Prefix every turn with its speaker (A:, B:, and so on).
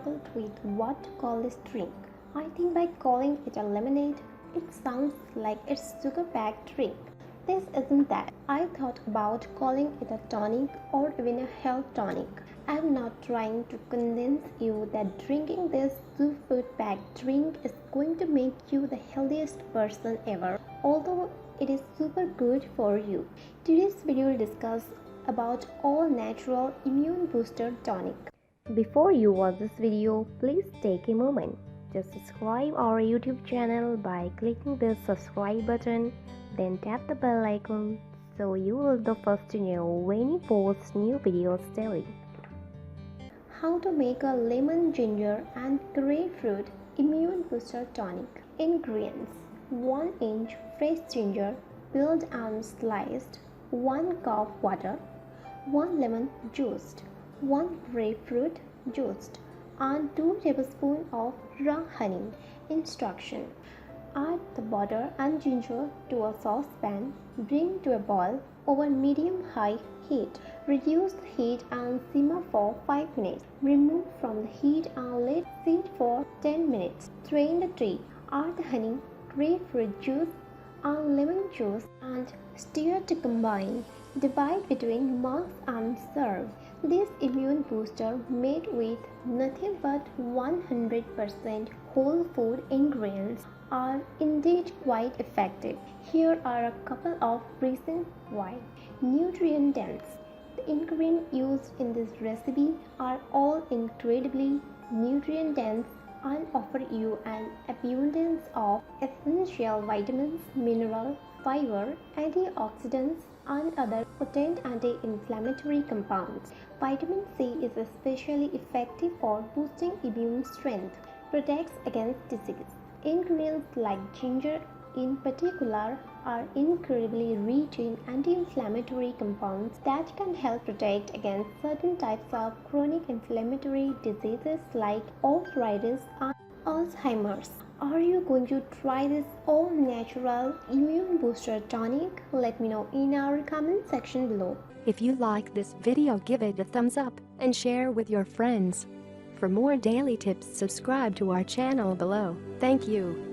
A: struggled with what to call this drink. I think by calling it a lemonade, it sounds like it's sugar-packed drink. This isn't that. I thought about calling it a tonic or even a health tonic. I'm not trying to convince you that drinking this superfood-packed drink is going to make you the healthiest person ever, although it is super good for you. Today's video will discuss about All-Natural Immune Booster Tonic. Before you watch this video, please take a moment. Just subscribe our YouTube channel by clicking the subscribe button, then tap the bell icon so you will be the first to know when we post new videos daily. How to make a lemon, ginger and grapefruit immune booster tonic. Ingredients: 1 inch fresh ginger, peeled and sliced, 1 cup water, 1 lemon juiced, 1 grapefruit juiced, and 2 tablespoons of raw honey. Instruction: add the butter and ginger to a saucepan, bring to a boil over medium-high heat. Reduce the heat and simmer for 5 minutes. Remove from the heat and let sit for 10 minutes. Strain the tea. Add the honey, grapefruit juice and lemon juice and stir to combine. Divide between mugs and serve. This immune booster made with nothing but 100% whole food ingredients are indeed quite effective. Here are a couple of reasons why. Nutrient dense. The ingredients used in this recipe are all incredibly nutrient dense and offer you an abundance of essential vitamins, minerals, fiber, antioxidants, and other potent anti-inflammatory compounds. Vitamin C is especially effective for boosting immune strength, protects against disease. Ingredients like ginger in particular are incredibly rich in anti-inflammatory compounds that can help protect against certain types of chronic inflammatory diseases like arthritis and Alzheimer's. Are you going to try this all-natural immune booster tonic? Let me know in our comment section below.
B: If you like this video, give it a thumbs up and share with your friends. For more daily tips, subscribe to our channel below. Thank you.